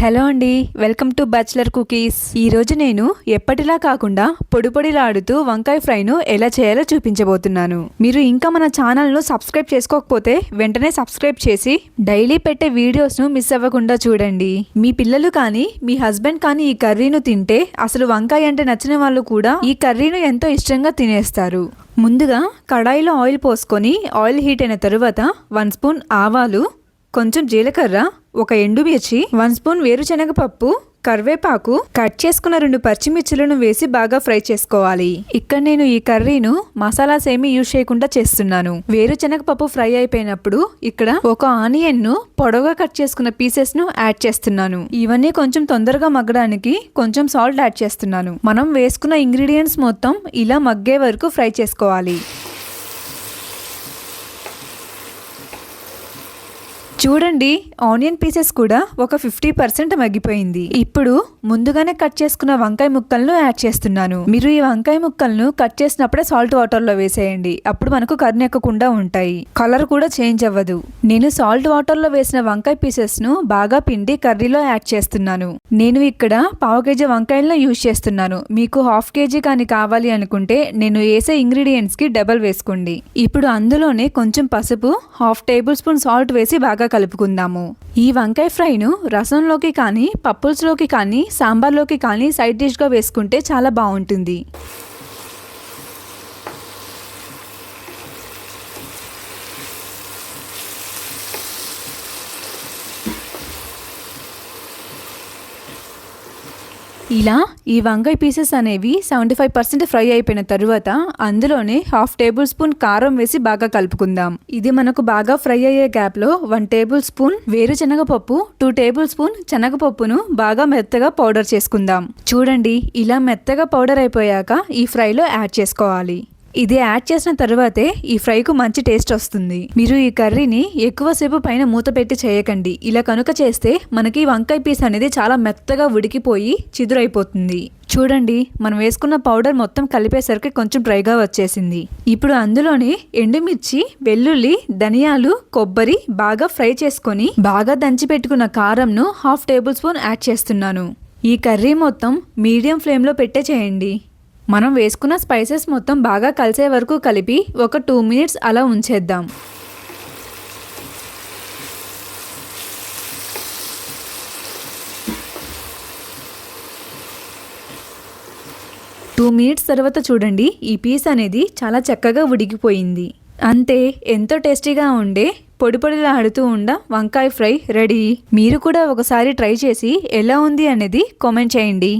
Hello అండి, welcome to bachelor cookies. ఈరోజు నేను ఎప్పటిలా కాకుండా పొడిలాడుతూ వంకాయ ఫ్రైను ఎలా చేయాలో చూపించబోతున్నాను. మీరు ఇంకా మన ఛానల్ను సబ్స్క్రైబ్ చేసుకోకపోతే వెంటనే సబ్స్క్రైబ్ చేసి డైలీ పెట్టే వీడియోస్ను మిస్ అవ్వకుండా చూడండి. మీ పిల్లలు కానీ మీ హస్బెండ్ కానీ ఈ కర్రీను తింటే అసలు వంకాయ అంటే నచ్చిన వాళ్ళు కూడా ఈ కర్రీను ఎంతో ఇష్టంగా తినేస్తారు. ముందుగా కడాయిలో ఆయిల్ పోసుకొని ఆయిల్ హీట్ అయిన తరువాత 1 స్పూన్ ఆవాలు, కొంచెం జీలకర్ర, ఒక ఎండుమిర్చి, 1 స్పూన్ వేరుశనగపప్పు, కరివేపాకు, కట్ చేసుకున్న 2 పచ్చిమిర్చిలను వేసి బాగా ఫ్రై చేసుకోవాలి. ఇక్కడ నేను ఈ కర్రీను మసాలాస్ ఏమీ యూజ్ చేయకుండా చేస్తున్నాను. వేరుశనగపప్పు ఫ్రై అయిపోయినప్పుడు ఇక్కడ ఒక ఆనియన్ ను పొడవుగా కట్ చేసుకున్న పీసెస్ ను యాడ్ చేస్తున్నాను. ఇవన్నీ కొంచెం తొందరగా మగ్గడానికి కొంచెం సాల్ట్ యాడ్ చేస్తున్నాను. మనం వేసుకున్న ఇంగ్రీడియంట్స్ మొత్తం ఇలా మగ్గే వరకు ఫ్రై చేసుకోవాలి. చూడండి, ఆనియన్ పీసెస్ కూడా ఒక 50% మగ్గిపోయింది. ఇప్పుడు ముందుగానే కట్ చేసుకున్న వంకాయ ముక్కలను యాడ్ చేస్తున్నాను. మీరు ఈ వంకాయ ముక్కలను కట్ చేసినప్పుడే సాల్ట్ వాటర్ లో వేసేయండి. అప్పుడు మనకు కర్నెక్కకుండా ఉంటాయి. కలర్ కూడా చేంజ్ అవ్వదు. నేను సాల్ట్ వాటర్ లో వేసిన వంకాయ పీసెస్ ను బాగా పిండి కర్రీలో యాడ్ చేస్తున్నాను. నేను ఇక్కడ 1/2 కేజీ వంకాయలను యూజ్ చేస్తున్నాను. మీకు 1/2 కేజీ కానీ కావాలి అనుకుంటే నేను వేసే ఇంగ్రీడియంట్స్ కి డబల్ వేసుకోండి. ఇప్పుడు అందులోనే కొంచెం పసుపు, 1/2 టేబుల్ స్పూన్ సాల్ట్ వేసి బాగా కలుపుకుందాము. ఈ వంకాయ ఫ్రైను రసంలోకి కానీ, పప్పుల్స్లోకి కానీ, సాంబార్లోకి కానీ సైడ్ డిష్గా వేసుకుంటే చాలా బాగుంటుంది. ఇలా ఈ వంకాయ పీసెస్ అనేవి 75% ఫ్రై అయిపోయిన తరువాత అందులోనే 1/2 టేబుల్ స్పూన్ కారం వేసి బాగా కలుపుకుందాం. ఇది మనకు బాగా ఫ్రై అయ్యే గ్యాప్ లో 1 టేబుల్ స్పూన్ వేరుశనగపప్పు, 2 టేబుల్ స్పూన్ శనగపప్పును బాగా మెత్తగా పౌడర్ చేసుకుందాం. చూడండి, ఇలా మెత్తగా పౌడర్ అయిపోయాక ఈ ఫ్రైలో యాడ్ చేసుకోవాలి. ఇది యాడ్ చేసిన తర్వాతే ఈ ఫ్రైకు మంచి టేస్ట్ వస్తుంది. మీరు ఈ కర్రీని ఎక్కువసేపు పైన మూత పెట్టి చేయకండి. ఇలా కనుక చేస్తే మనకి వంకాయ పీస్ అనేది చాలా మెత్తగా ఉడికిపోయి చిదురైపోతుంది. చూడండి, మనం వేసుకున్న పౌడర్ మొత్తం కలిపేసరికి కొంచెం డ్రైగా వచ్చేసింది. ఇప్పుడు అందులోనే ఎండుమిర్చి, వెల్లుల్లి, ధనియాలు, కొబ్బరి బాగా ఫ్రై చేసుకొని బాగా దంచి పెట్టుకున్న కారంను 1/2 టేబుల్ స్పూన్ యాడ్ చేస్తున్నాను. ఈ కర్రీ మొత్తం మీడియం ఫ్లేమ్లో పెట్టే చేయండి. మనం వేసుకున్న స్పైసెస్ మొత్తం బాగా కలిసే వరకు కలిపి ఒక 2 మినిట్స్ అలా ఉంచేద్దాం. 2 మినిట్స్ తర్వాత చూడండి, ఈ పీస్ అనేది చాలా చక్కగా ఉడికిపోయింది. అంతే, ఎంతో టేస్టీగా ఉండే పొడిలాడుతూ ఉండ వంకాయ ఫ్రై రెడీ. మీరు కూడా ఒకసారి ట్రై చేసి ఎలా ఉంది అనేది కామెంట్ చేయండి.